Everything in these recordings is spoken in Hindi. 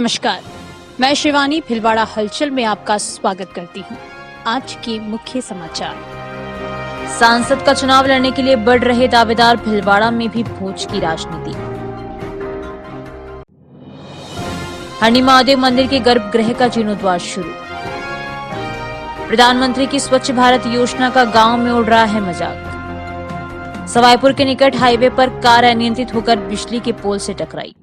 नमस्कार, मैं शिवानी भिलवाड़ा हलचल में आपका स्वागत करती हूँ। आज के मुख्य समाचार। सांसद का चुनाव लड़ने के लिए बढ़ रहे दावेदार, भिलवाड़ा में भी भोज की राजनीति। हरणी महादेव मंदिर के गर्भगृह का जीर्णोद्वार शुरू। प्रधानमंत्री की स्वच्छ भारत योजना का गांव में उड़ रहा है मजाक। सवाईपुर के निकट हाईवे पर कार अनियंत्रित होकर बिजली के पोल से टकराई।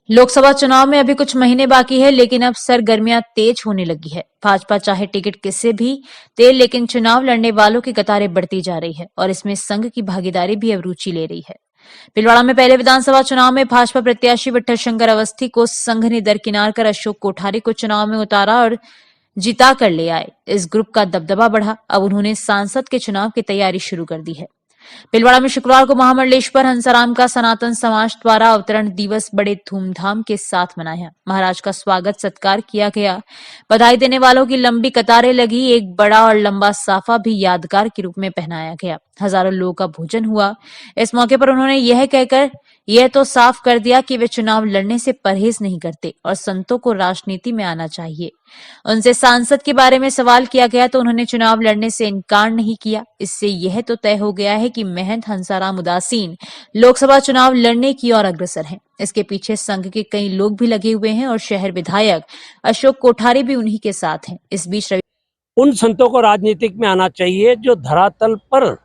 लोकसभा चुनाव में अभी कुछ महीने बाकी है, लेकिन अब सरगर्मियां तेज होने लगी है। भाजपा चाहे टिकट किससे भी दे, लेकिन चुनाव लड़ने वालों की कतारें बढ़ती जा रही है और इसमें संघ की भागीदारी भी अब रुचि ले रही है। भिलवाड़ा में पहले विधानसभा चुनाव में भाजपा प्रत्याशी विठल शंकर अवस्थी को संघ ने दरकिनार कर अशोक कोठारी को चुनाव में उतारा और जिता कर ले आए। इस ग्रुप का दबदबा बढ़ा, अब उन्होंने सांसद के चुनाव की तैयारी शुरू कर दी है। भिलवाड़ा में शुक्रवार को महामंडलेश्वर हंसाराम का सनातन समाज द्वारा अवतरण दिवस बड़े धूमधाम के साथ मनाया। महाराज का स्वागत सत्कार किया गया। बधाई देने वालों की लंबी कतारें लगी। एक बड़ा और लंबा साफा भी यादगार के रूप में पहनाया गया। हजारों लोगों का भोजन हुआ। इस मौके पर उन्होंने यह कहकर यह तो साफ कर दिया कि वे चुनाव लड़ने से परहेज नहीं करते और संतों को राजनीति में आना चाहिए। उनसे सांसद के बारे में सवाल किया गया तो उन्होंने चुनाव लड़ने से इनकार नहीं किया। इससे यह तो तय हो गया है कि महंत हंसाराम उदासीन लोकसभा चुनाव लड़ने की ओर अग्रसर हैं। इसके पीछे संघ के कई लोग भी लगे हुए हैं और शहर विधायक अशोक कोठारी भी उन्हीं के साथ हैं। इस बीच उन संतों को राजनीतिक में आना चाहिए जो धरातल पर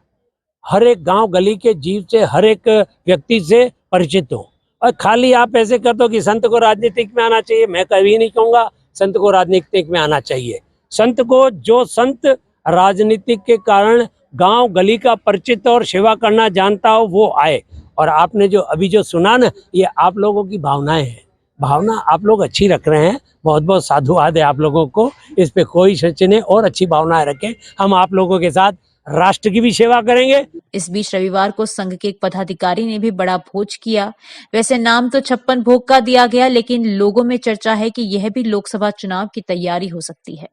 हर एक गांव गली के जीव से, हर एक व्यक्ति से परिचित हो। और खाली आप ऐसे कर दो कि संत को राजनीतिक में आना चाहिए, मैं कभी नहीं कहूंगा संत को राजनीतिक में आना चाहिए। संत को, जो संत राजनीतिक के कारण गांव गली का परिचित और सेवा करना जानता हो, वो आए। और आपने जो अभी जो सुना ना, ये आप लोगों की भावनाएं हैं। भावना आप लोग अच्छी रख रहे हैं, बहुत बहुत साधुवाद है आप लोगों को। इस पे कोई सच नहीं, और अच्छी भावनाएं रखें। हम आप लोगों के साथ राष्ट्र की भी सेवा करेंगे। इस बीच रविवार को संघ के एक पदाधिकारी ने भी बड़ा भोज किया। वैसे नाम तो 56 भोग का दिया गया, लेकिन लोगों में चर्चा है कि यह भी लोकसभा चुनाव की तैयारी हो सकती है।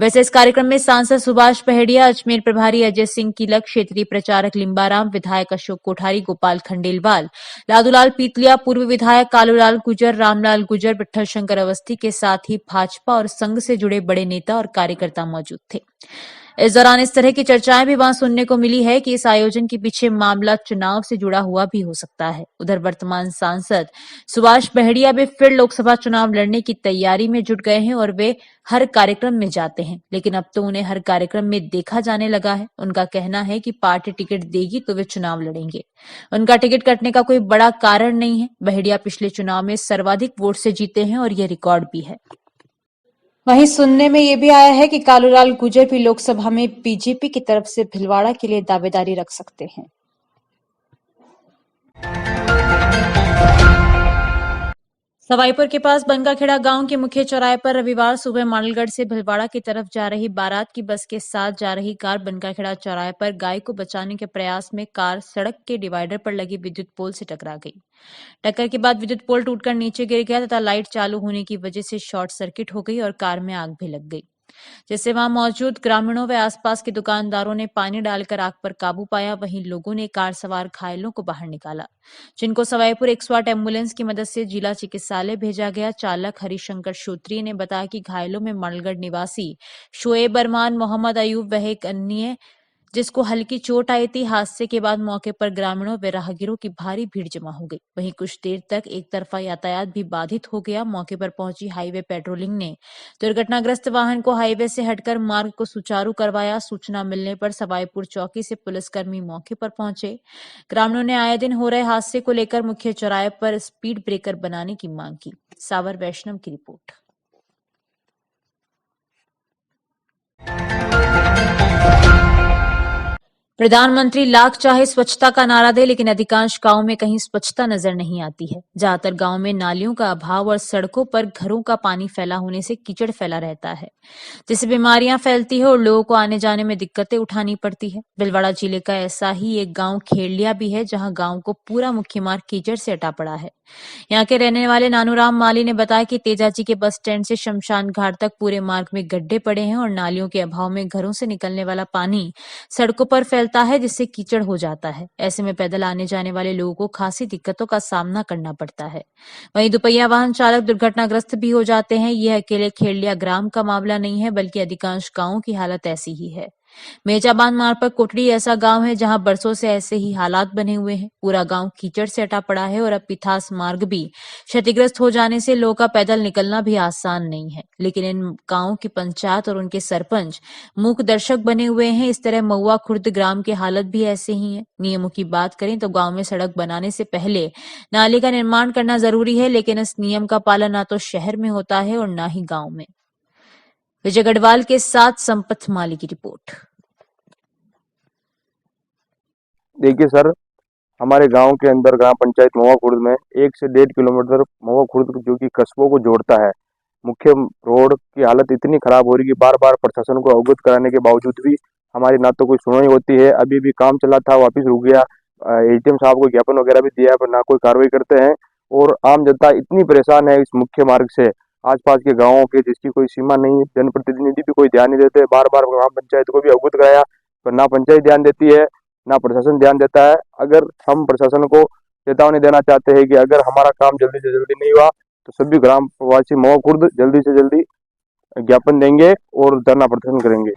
वैसे इस कार्यक्रम में सांसद सुभाष पहेड़िया, अजमेर प्रभारी अजय सिंह किलक, क्षेत्रीय प्रचारक लिम्बाराम, विधायक अशोक कोठारी, गोपाल खंडेलवाल, लादूलाल पीतलिया, पूर्व विधायक कालूलाल गुजर, रामलाल गुजर, विठल शंकर अवस्थी के साथ ही भाजपा और संघ से जुड़े बड़े नेता और कार्यकर्ता मौजूद थे। इस दौरान इस तरह की चर्चाएं भी वहां सुनने को मिली है कि इस आयोजन के पीछे मामला चुनाव से जुड़ा हुआ भी हो सकता है। उधर वर्तमान सांसद सुभाष पहेड़िया भी फिर लोकसभा चुनाव लड़ने की तैयारी में जुट गए हैं और वे हर कार्यक्रम में जाते हैं, लेकिन अब तो उन्हें हर कार्यक्रम में देखा जाने लगा है। उनका कहना है कि पार्टी टिकट देगी तो वे चुनाव लड़ेंगे। उनका टिकट कटने का कोई बड़ा कारण नहीं है। पहेड़िया पिछले चुनाव में सर्वाधिक वोट से जीते हैं और यह रिकॉर्ड भी है। वहीं सुनने में ये भी आया है कि कालूलाल गुजर भी लोकसभा में बीजेपी की तरफ से भिलवाड़ा के लिए दावेदारी रख सकते हैं। सवाईपुर के पास बनकाखेड़ा गांव के मुख्य चौराहे पर रविवार सुबह मांडलगढ़ से भिलवाड़ा की तरफ जा रही बारात की बस के साथ जा रही कार बनकाखेड़ा चौराहे पर गाय को बचाने के प्रयास में कार सड़क के डिवाइडर पर लगी विद्युत पोल से टकरा गई। टक्कर के बाद विद्युत पोल टूटकर नीचे गिर गया तथा लाइट चालू होने की वजह से शॉर्ट सर्किट हो गई और कार में आग भी लग गई, जिससे वहां मौजूद ग्रामीणों व आसपास के दुकानदारों ने पानी डालकर आग पर काबू पाया। वहीं लोगों ने कार सवार घायलों को बाहर निकाला, जिनको सवाईपुर 108 एम्बुलेंस की मदद से जिला चिकित्सालय भेजा गया। चालक हरिशंकर श्रोत्रिय ने बताया कि घायलों में मांडलगढ़ निवासी शोएब अरमान, मोहम्मद अयूब वह एक अन्य जिसको हल्की चोट आई थी। हादसे के बाद मौके पर ग्रामीणों व राहगीरों की भारी भीड़ जमा हो गई। वहीं कुछ देर तक एक तरफा यातायात भी बाधित हो गया। मौके पर पहुंची हाईवे पेट्रोलिंग ने दुर्घटनाग्रस्त वाहन को हाईवे से हटकर मार्ग को सुचारू करवाया। सूचना मिलने पर सवाईपुर चौकी से पुलिसकर्मी मौके पर पहुंचे। ग्रामीणों ने आए दिन हो रहे हादसे को लेकर मुख्य चौराहे पर स्पीड ब्रेकर बनाने की मांग की। सावर वैष्णव की रिपोर्ट। प्रधानमंत्री लाख चाहे स्वच्छता का नारा दे, लेकिन अधिकांश गांवों में कहीं स्वच्छता नजर नहीं आती है। ज्यादातर गांव में नालियों का अभाव और सड़कों पर घरों का पानी फैला होने से कीचड़ फैला रहता है, जिससे बीमारियां फैलती है और लोगों को आने जाने में दिक्कतें उठानी पड़ती है। भिलवाड़ा जिले का ऐसा ही एक गांव खेड़लिया भी है, जहां गांव को पूरा मुख्य मार्ग कीचड़ से अटा पड़ा है। यहाँ के रहने वाले नानूराम माली ने बताया कि तेजाजी के बस स्टैंड से शमशान घाट तक पूरे मार्ग में गड्ढे पड़े हैं और नालियों के अभाव में घरों से निकलने वाला पानी सड़कों पर फैलता है, जिससे कीचड़ हो जाता है। ऐसे में पैदल आने जाने वाले लोगों को खासी दिक्कतों का सामना करना पड़ता है। वहीं दुपहिया वाहन चालक दुर्घटनाग्रस्त भी हो जाते हैं। यह अकेले खेड़लिया ग्राम का मामला नहीं है, बल्कि अधिकांश गांवों की हालत ऐसी ही है। मेजाबान मार्ग पर कोटड़ी ऐसा गांव है जहां बरसों से ऐसे ही हालात बने हुए हैं। पूरा गांव कीचड़ से अटा पड़ा है और अब पिथास मार्ग भी क्षतिग्रस्त हो जाने से लोगों का पैदल निकलना भी आसान नहीं है। लेकिन इन गांवों की पंचायत और उनके सरपंच मूक दर्शक बने हुए हैं। इस तरह महुआ खुर्द ग्राम की हालत भी ऐसे ही है। नियमों की बात करें तो गांव में सड़क बनाने से पहले नाले का निर्माण करना जरूरी है, लेकिन इस नियम का पालन ना तो शहर में होता है और ना ही गांव में। विजय गढ़वाल के साथ संपत माली की रिपोर्ट। देखिए सर, हमारे गांव के अंदर ग्राम पंचायत महुआ खुर्द में 1 से 1.5 किलोमीटर महुआ खुर्द जो कि कस्बों को जोड़ता है, मुख्य रोड की हालत इतनी खराब हो रही है कि बार बार प्रशासन को अवगत कराने के बावजूद भी हमारी ना तो कोई सुनवाई होती है। अभी भी काम चला था, वापस रुक गया। एडीएम साहब को ज्ञापन वगैरह भी दिया पर ना कोई कार्रवाई करते हैं और आम जनता इतनी परेशान है इस मुख्य मार्ग से, आसपास के गाँवों के, जिसकी कोई सीमा नहीं है। जनप्रतिनिधि भी कोई ध्यान नहीं देते। बार बार ग्राम पंचायत को भी अवगत कराया पर ना पंचायत ध्यान देती है ना प्रशासन ध्यान देता है। अगर हम प्रशासन को चेतावनी देना चाहते हैं कि अगर हमारा काम जल्दी से जल्दी नहीं हुआ तो सभी ग्राम वासी महुआ खुर्द जल्दी से जल्दी ज्ञापन देंगे और धरना प्रदर्शन करेंगे।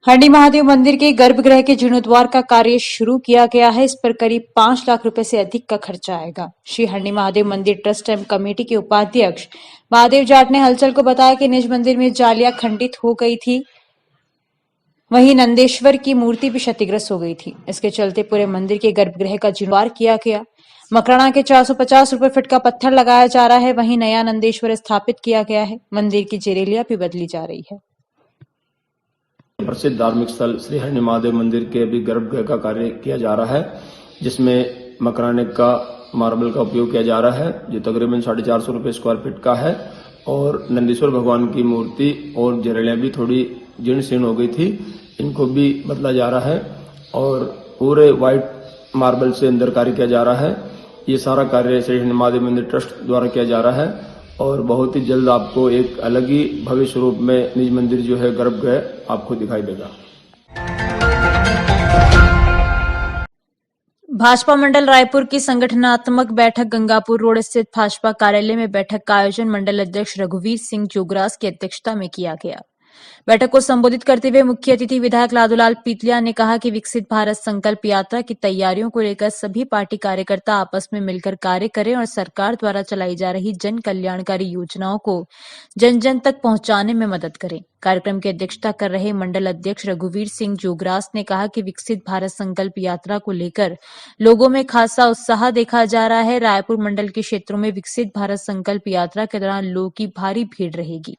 हंडी महादेव मंदिर के गर्भगृह के जीर्णोद्वार का कार्य शुरू किया गया है। इस पर करीब 5 लाख रुपए से अधिक का खर्चा आएगा। श्री हंडी महादेव मंदिर ट्रस्ट एवं कमेटी के उपाध्यक्ष महादेव जाट ने हलचल को बताया कि निज मंदिर में जालियां खंडित हो गई थी, वहीं नंदेश्वर की मूर्ति भी क्षतिग्रस्त हो गई थी। इसके चलते पूरे मंदिर के गर्भगृह का जीर्णोद्वार किया गया। मकराना के 450 रुपए फीट का पत्थर लगाया जा रहा है। वहीं नया नंदेश्वर स्थापित किया गया है। मंदिर की जेरेलिया भी बदली जा रही है। प्रसिद्ध धार्मिक स्थल श्री हंडी महादेव मंदिर के अभी गर्भगृह का कार्य किया जा रहा है, जिसमें मकराने का मार्बल का उपयोग किया जा रहा है, जो तकरीबन 450 रुपये स्क्वायर फीट का है। और नंदीश्वर भगवान की मूर्ति और जरेलियां भी थोड़ी जीर्ण शीर्ण हो गई थी, इनको भी बदला जा रहा है और पूरे व्हाइट मार्बल से अंदर कार्य किया जा रहा है। ये सारा कार्य श्री हंडी महादेव मंदिर ट्रस्ट द्वारा किया जा रहा है और बहुत ही जल्द आपको एक अलग ही भव्य रूप में निज मंदिर जो है गर्भगृह आपको दिखाई देगा। भाजपा मंडल रायपुर की संगठनात्मक बैठक गंगापुर रोड स्थित भाजपा कार्यालय में बैठक का आयोजन मंडल अध्यक्ष रघुवीर सिंह जोगरास की अध्यक्षता में किया गया। बैठक को संबोधित करते हुए मुख्य अतिथि विधायक लादूलाल पीतलिया ने कहा कि विकसित भारत संकल्प यात्रा की तैयारियों को लेकर सभी पार्टी कार्यकर्ता आपस में मिलकर कार्य करें और सरकार द्वारा चलाई जा रही जन कल्याणकारी योजनाओं को जन जन तक पहुंचाने में मदद करें। कार्यक्रम की अध्यक्षता कर रहे मंडल अध्यक्ष रघुवीर सिंह जोगरास ने कहा कि विकसित भारत संकल्प यात्रा को लेकर लोगों में खासा उत्साह देखा जा रहा है। रायपुर मंडल के क्षेत्रों में विकसित भारत संकल्प यात्रा के दौरान लोगों की भारी भीड़ रहेगी,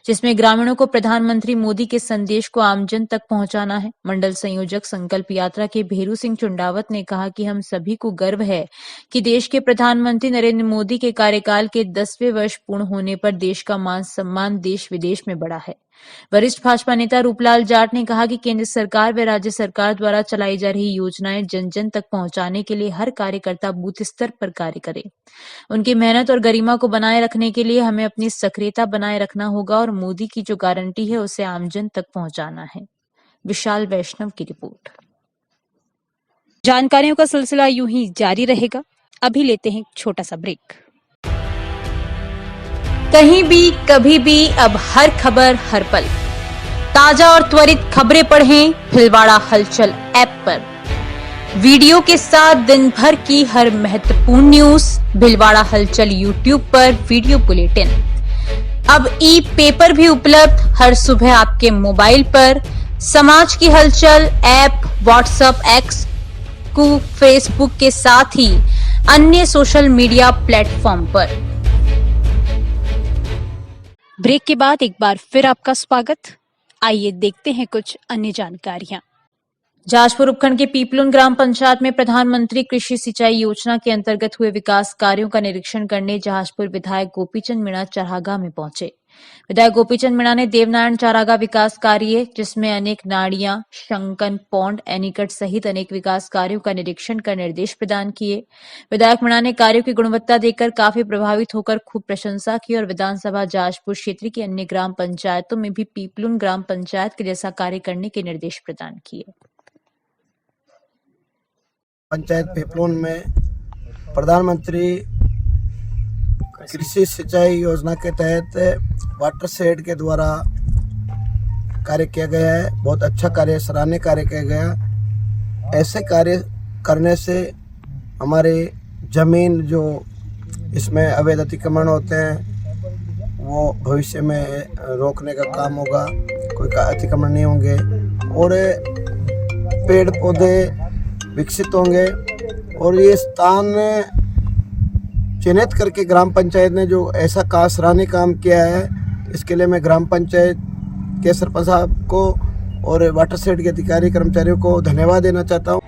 जिसमें ग्रामीणों को प्रधानमंत्री मोदी के संदेश को आमजन तक पहुंचाना है। मंडल संयोजक संकल्प यात्रा के भेरू सिंह चुंडावत ने कहा कि हम सभी को गर्व है कि देश के प्रधानमंत्री नरेंद्र मोदी के कार्यकाल के 10वें वर्ष पूर्ण होने पर देश का मान सम्मान देश विदेश में बढ़ा है। वरिष्ठ भाजपा नेता रूपलाल जाट ने कहा कि केंद्र सरकार व राज्य सरकार द्वारा चलाई जा रही योजनाएं जन जन तक पहुंचाने के लिए हर कार्यकर्ता बूथ स्तर पर कार्य करे। उनकी मेहनत और गरिमा को बनाए रखने के लिए हमें अपनी सक्रियता बनाए रखना होगा और मोदी की जो गारंटी है उसे आमजन तक पहुंचाना है। विशाल वैष्णव की रिपोर्ट। जानकारियों का सिलसिला यूं ही जारी रहेगा। अभी लेते हैं छोटा सा ब्रेक। कहीं भी कभी भी अब हर खबर हर पल, ताजा और त्वरित खबरें पढ़ें भिलवाड़ा हलचल ऐप पर। वीडियो के साथ दिन भर की हर महत्वपूर्ण न्यूज भिलवाड़ा हलचल यूट्यूब पर वीडियो बुलेटिन। अब ई पेपर भी उपलब्ध हर सुबह आपके मोबाइल पर। समाज की हलचल ऐप व्हाट्सएप, एक्स, फेसबुक के साथ ही अन्य सोशल मीडिया प्लेटफॉर्म पर। ब्रेक के बाद एक बार फिर आपका स्वागत। आइए देखते हैं कुछ अन्य जानकारियां। जाजपुर उपखंड के पीपलुन ग्राम पंचायत में प्रधानमंत्री कृषि सिंचाई योजना के अंतर्गत हुए विकास कार्यों का निरीक्षण करने जाजपुर विधायक गोपीचंद मीणा चरहागा में पहुंचे। विधायक गोपीचंद मीणा ने देवनारायण चारागाह विकास कार्य जिसमें अनेक नाड़ियां, शंकन पौंड, एनीकट सहित अनेक विकास कार्यों का निरीक्षण कर निर्देश प्रदान किए। विधायक मीणा ने कार्यों की गुणवत्ता देखकर काफी प्रभावित होकर खूब प्रशंसा की और विधानसभा जाजपुर क्षेत्र की अन्य ग्राम पंचायतों में भी पीपलुन ग्राम पंचायत के जैसा कार्य करने के निर्देश प्रदान किए। पंचायत पीपलुन में प्रधानमंत्री कृषि सिंचाई योजना के तहत वाटर शेड के द्वारा कार्य किया गया है। बहुत अच्छा कार्य, सराहनीय कार्य किया गया। ऐसे कार्य करने से हमारे जमीन जो इसमें अवैध अतिक्रमण होते हैं वो भविष्य में रोकने का काम होगा, कोई अतिक्रमण नहीं होंगे और पेड़ पौधे विकसित होंगे। और ये स्थान चिन्हित करके ग्राम पंचायत ने जो ऐसा सराहनीय काम किया है, इसके लिए मैं ग्राम पंचायत के सरपंच साहब को और वाटर शेड के अधिकारी कर्मचारियों को धन्यवाद देना चाहता हूँ।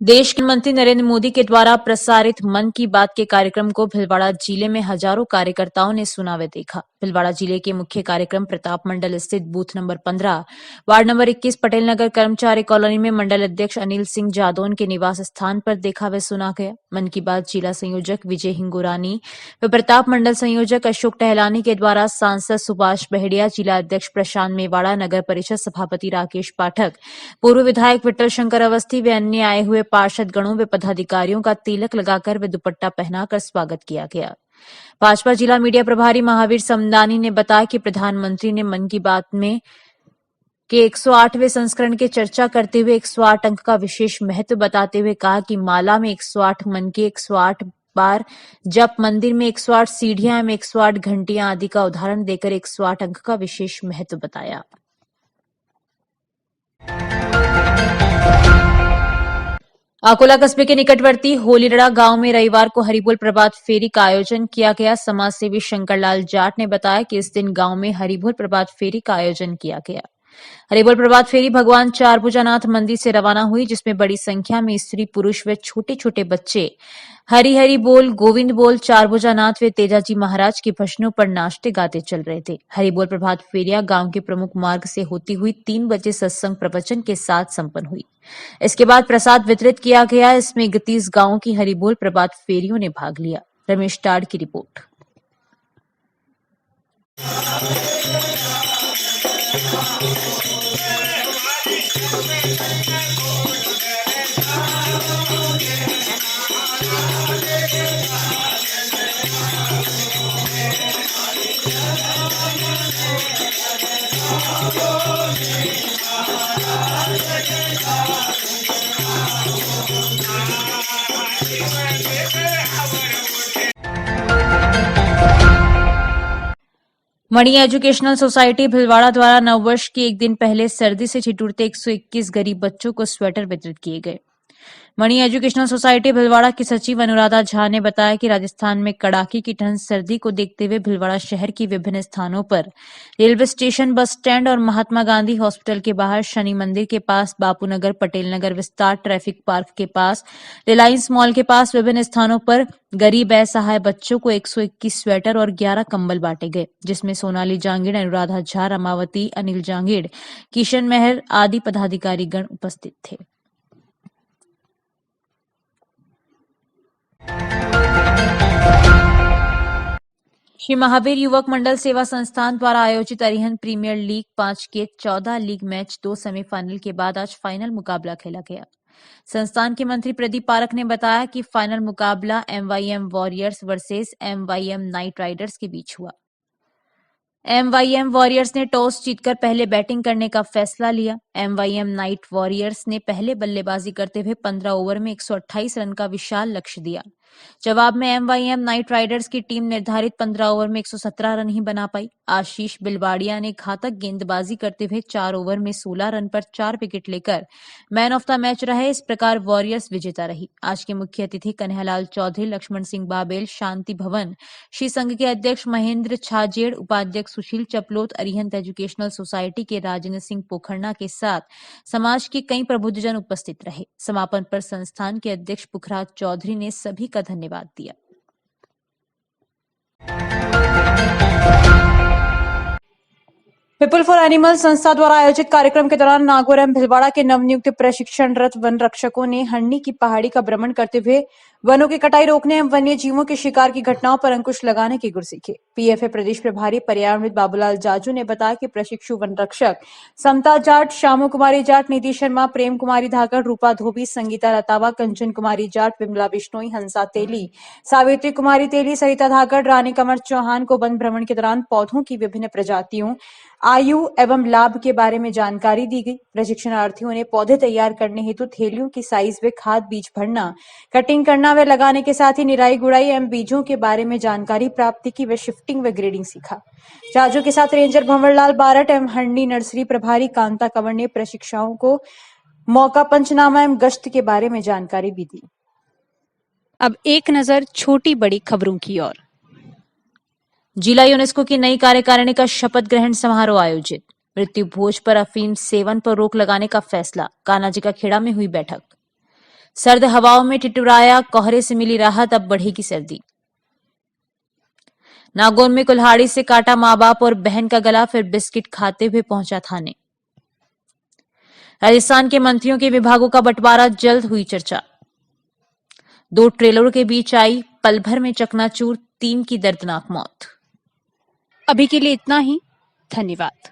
देश के मंत्री नरेंद्र मोदी के द्वारा प्रसारित मन की बात के कार्यक्रम को भीलवाड़ा जिले में हजारों कार्यकर्ताओं ने सुना व देखा। भीलवाड़ा जिले के मुख्य कार्यक्रम प्रताप मंडल स्थित booth number 15 ward number 21 Patel Nagar Karmachari colony में मंडल अध्यक्ष अनिल सिंह जादौन के निवास स्थान पर देखा व सुना गया। मन की बात जिला संयोजक विजय हिंगोरानी व प्रताप मंडल संयोजक अशोक टहलानी के द्वारा सांसद सुभाष बहेड़िया, जिला अध्यक्ष प्रशांत मेवाड़ा, नगर परिषद सभापति राकेश पाठक, पूर्व विधायक विठल शंकर अवस्थी व अन्य आए हुए पार्षद गणों व पदाधिकारियों का तिलक लगाकर व दुपट्टा पहनाकर स्वागत किया गया। भाजपा जिला मीडिया प्रभारी महावीर समदानी ने बताया कि प्रधानमंत्री ने मन की बात में के 108वें संस्करण की चर्चा करते हुए 108 अंक का विशेष महत्व बताते हुए कहा कि माला में 108 मन के 108 बार जप, मंदिर में 108 सीढ़ियां एवं 108 घंटियां आदि का उदाहरण देकर 108 अंक का विशेष महत्व बताया। अकोला कस्बे के निकटवर्ती होलीरड़ा गांव में रविवार को हरिबोल प्रभात फेरी का आयोजन किया गया। समाज सेवी शंकरलाल जाट ने बताया कि इस दिन गांव में हरिबोल प्रभात फेरी का आयोजन किया गया। हरिबोल प्रभात फेरी भगवान चारभुजानाथ मंदिर से रवाना हुई, जिसमें बड़ी संख्या में स्त्री पुरुष व छोटे छोटे बच्चे हरि हरि बोल, गोविंद बोल, चारभुजानाथ व तेजाजी महाराज के भजनों पर नाचते गाते चल रहे थे। हरिबोल प्रभात फेरिया गांव के प्रमुख मार्ग से होती हुई 3 बजे सत्संग प्रवचन के साथ संपन्न हुई। इसके बाद प्रसाद वितरित किया गया। इसमें 31 गांवों की हरिबोल प्रभात फेरियों ने भाग लिया। रमेश टाड़ की रिपोर्ट। मणि एजुकेशनल सोसाइटी भिलवाड़ा द्वारा नववर्ष के एक दिन पहले सर्दी से ठिठुरते 121 गरीब बच्चों को स्वेटर वितरित किए गए। मणि एजुकेशनल सोसाइटी भिलवाड़ा की सचिव अनुराधा झा ने बताया कि राजस्थान में कड़ाके की ठंड सर्दी को देखते हुए भिलवाड़ा शहर की विभिन्न स्थानों पर रेलवे स्टेशन, बस स्टैंड और महात्मा गांधी हॉस्पिटल के बाहर, शनि मंदिर के पास, बापू नगर, पटेल नगर विस्तार, ट्रैफिक पार्क के पास, रिलायंस मॉल के पास विभिन्न स्थानों पर गरीब असहाय बच्चों को 121 स्वेटर और 11 कंबल बांटे गए, जिसमें सोनाली जांगीड़, अनुराधा झा, रमावती, अनिल जांगीड़, किशन मेहर आदि पदाधिकारी गण उपस्थित थे। श्री महावीर युवक मंडल सेवा संस्थान द्वारा आयोजित अरिहंत प्रीमियर लीग 5 के 14 लीग मैच 2 सेमीफाइनल के बाद आज फाइनल मुकाबला खेला गया। संस्थान के मंत्री प्रदीप पारक ने बताया कि फाइनल मुकाबला MYM warriors versus MYM night Riders के बीच हुआ। MYM वॉरियर्स ने टॉस जीतकर पहले बैटिंग करने का फैसला लिया। MYM नाइट वॉरियर्स ने पहले बल्लेबाजी करते हुए 15 ओवर में 128 रन का विशाल लक्ष्य दिया। जवाब में MYM नाइट राइडर्स की टीम निर्धारित 15 ओवर में 117 रन ही बना पाई। आशीष बिलवाड़िया ने घातक गेंदबाजी करते हुए 4 ओवर में 16 रन पर 4 विकेट लेकर मैन ऑफ द मैच रहे। इस प्रकार वॉरियर्स विजेता रही। आज के मुख्य अतिथि कन्हैयालाल चौधरी, लक्ष्मण सिंह बाबेल, शांति भवन श्री संघ के अध्यक्ष महेंद्र छाजेड़, उपाध्यक्ष सुशील चपलोत, अरिहंत एजुकेशनल सोसाइटी के राजेंद्र सिंह पोखरना के साथ समाज के कई प्रबुद्धजन उपस्थित रहे। समापन पर संस्थान के अध्यक्ष पुखराज चौधरी ने सभी का धन्यवाद दिया। पीपल फॉर एनिमल संस्था द्वारा आयोजित कार्यक्रम के दौरान नागौर एवं भिलवाड़ा के नवनियुक्त प्रशिक्षणरत वन रक्षकों ने हंडी की पहाड़ी का भ्रमण करते हुए वनों की कटाई रोकने एवं वन्य जीवों के शिकार की घटनाओं पर अंकुश लगाने के गुर सीखे। पीएफए प्रदेश प्रभारी पर्यावरणविद बाबूलाल जाजू ने बताया कि प्रशिक्षु वन रक्षक समता जाट, शामू कुमारी जाट, निधि शर्मा, प्रेम कुमारी धाकड़, रूपा धोबी, संगीता रतावा, कंचन कुमारी जाट, विमला बिश्नोई, हंसा तेली, सावित्री कुमारी तेली, सरिता धाकड़, रानी कमर चौहान को वन भ्रमण के दौरान पौधों की विभिन्न प्रजातियों, आयु एवं लाभ के बारे में जानकारी दी गई। प्रशिक्षणार्थियों ने पौधे तैयार करने हेतु थैलियों की साइज व खाद बीज भरना, कटिंग करना व लगाने के साथ ही निराई गुड़ाई एवं बीजों के बारे में जानकारी प्राप्त की व शिफ्टिंग व ग्रेडिंग सीखा। जाजू के साथ रेंजर भंवरलाल बारट एवं हंडी नर्सरी प्रभारी कांता कंवर ने प्रशिक्षुओं को मौका पंचनामा एवं गश्त के बारे में जानकारी भी दी। अब एक नजर छोटी बड़ी खबरों की ओर। जिला यूनेस्को की नई कार्यकारिणी का शपथ ग्रहण समारोह आयोजित। मृत्यु भोज पर अफीम सेवन पर रोक लगाने का फैसला। कान्हाजी का खेड़ा में हुई बैठक। सर्द हवाओं में टिटुराया कोहरे से मिली राहत, अब बढ़ेगी सर्दी। नागौर में कुल्हाड़ी से काटा मां बाप और बहन का गला, फिर बिस्किट खाते हुए पहुंचा थाने। राजस्थान के मंत्रियों के विभागों का बंटवारा, जल्द हुई चर्चा। 2 ट्रेलरों के बीच आई पल भर में चकनाचूर, 3 की दर्दनाक मौत। अभी के लिए इतना ही। धन्यवाद।